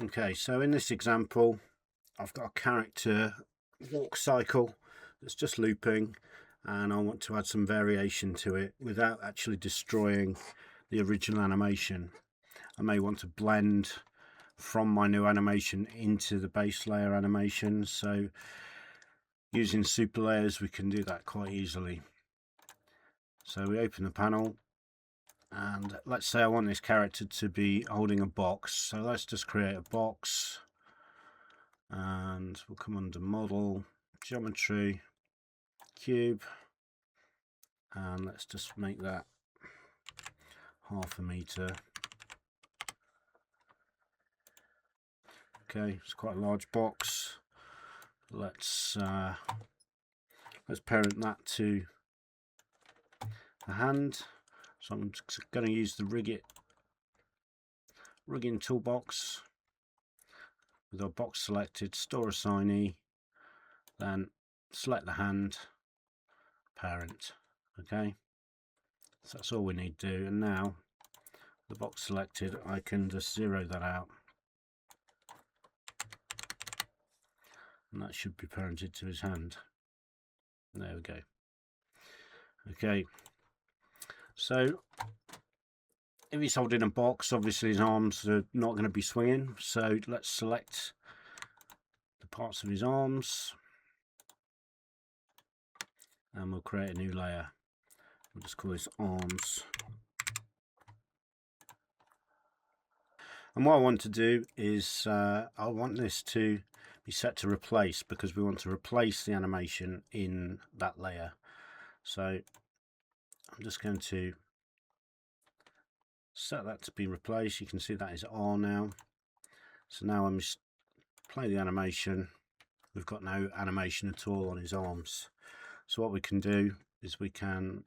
Okay, so in this example I've got a character walk cycle that's just looping, and I want to add some variation to it without actually destroying the original animation. I may want to blend from my new animation into the base layer animation, so using super layers we can do that quite easily. So we open the panel, and let's say I want this character to be holding a box, so let's just create a box, and we'll come under model, geometry, cube, and let's just make that 1/2 meter. Okay, it's quite a large box. Let's parent that to the hand. So I'm just going to use the rigging toolbox with our box selected, store assignee, then select the hand, parent. Okay, so that's all we need to do. And now the box selected, I can just zero that out, and that should be parented to his hand. There we go. Okay, so if he's holding a box, obviously his arms are not going to be swinging, so let's select the parts of his arms and we'll create a new layer. We'll just call this arms. And what I want to do is I want this to be set to replace, because we want to replace the animation in that layer. So I'm just going to set that to be replaced. You can see that is R now. So now when we play the animation, we've got no animation at all on his arms. So what we can do is we can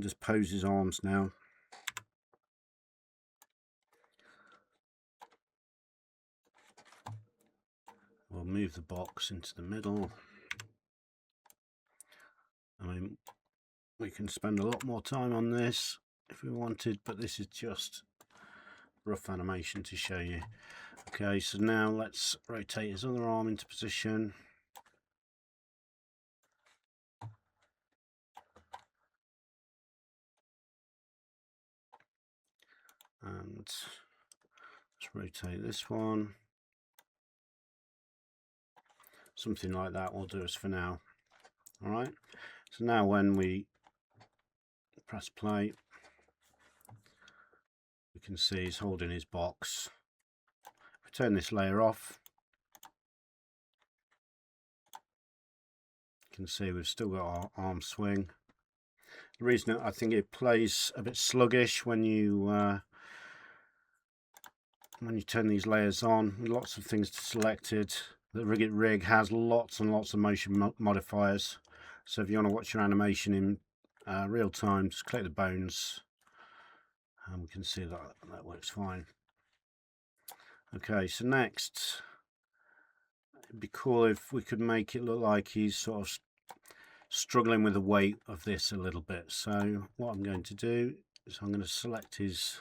just pose his arms now. We'll move the box into the middle. I mean, we can spend a lot more time on this if we wanted, but this is just rough animation to show you. Okay, so now let's rotate his other arm into position. And let's rotate this one. Something like that will do us for now. Alright, so now when we press play, we can see he's holding his box. If we turn this layer off, you can see we've still got our arm swing. The reason I think it plays a bit sluggish when you turn these layers on, lots of things selected. The rig has lots and lots of motion modifiers, so if you want to watch your animation in real time, just click the bones and we can see that works fine. Okay, so next, it'd be cool if we could make it look like he's sort of struggling with the weight of this a little bit. So what I'm going to do is I'm going to select his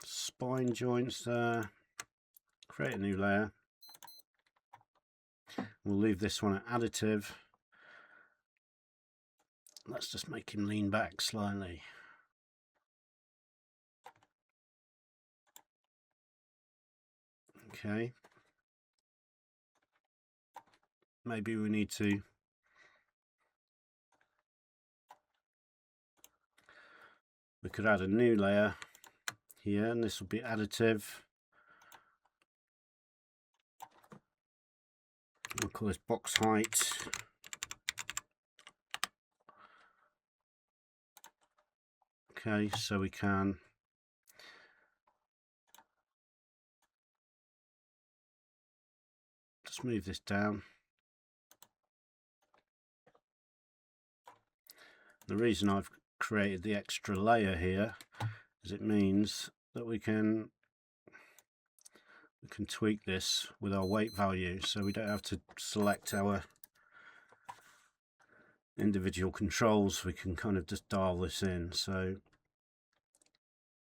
spine joints there, create a new layer. We'll leave this one at additive. Let's just make him lean back slightly. Okay. Maybe we need to could add a new layer here, and this will be additive. We'll call this box height. Okay, so we can just move this down. The reason I've created the extra layer here is it means that we can tweak this with our weight value, so we don't have to select our individual controls. We can kind of just dial this in. So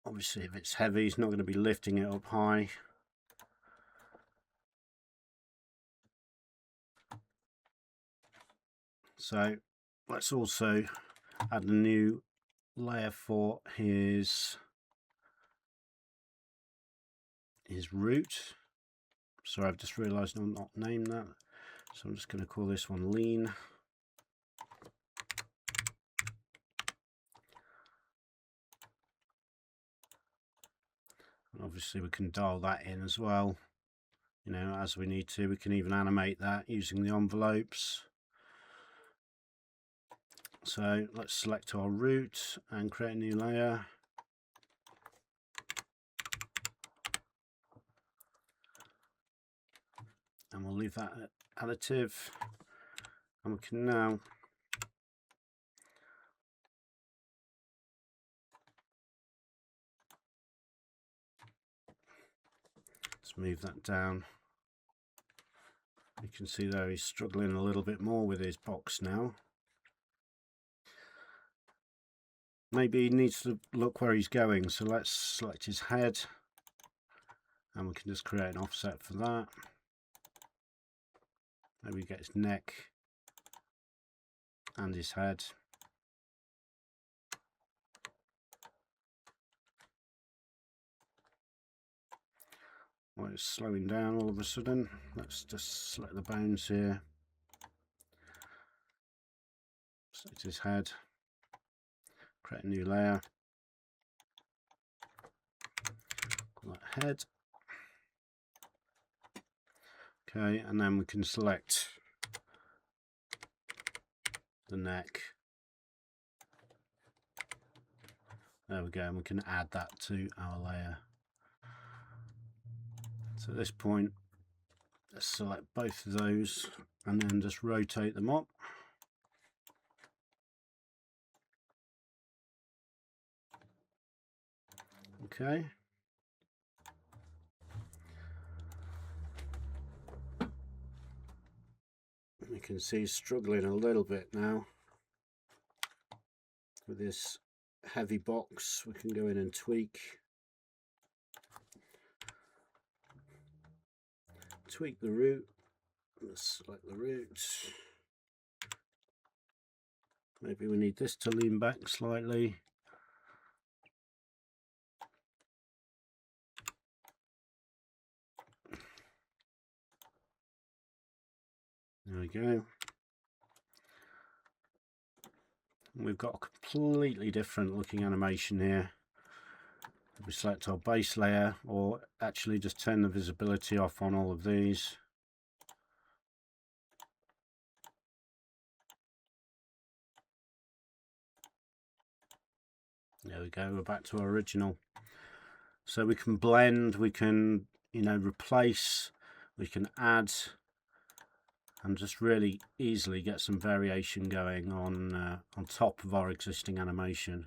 Obviously if it's heavy, it's not going to be lifting it up high. So let's also add a new layer for his root. Sorry, I've just realized I'm not named that, so I'm just going to call this one lean. And obviously we can dial that in as well, you know, as we need to. We can even animate that using the envelopes. So let's select our root and create a new layer. And we'll leave that at additive. And we can now let's move that down. You can see there he's struggling a little bit more with his box now. Maybe he needs to look where he's going, so let's select his head and we can just create an offset for that. Maybe get his neck and his head. Well, it's slowing down all of a sudden. Let's just select the bones here. Select his head. Create a new layer. Call that head. Okay, and then we can select the neck. There we go, and we can add that to our layer. So at this point, let's select both of those and then just rotate them up. Okay. You can see he's struggling a little bit now with this heavy box. We can go in and tweak the root. Let's select the root. Maybe we need this to lean back slightly. There we go. We've got a completely different looking animation here. We select our base layer, or actually just turn the visibility off on all of these. There we go, we're back to our original. So we can blend, we can, you know, replace, we can add, and just really easily get some variation going on top of our existing animation.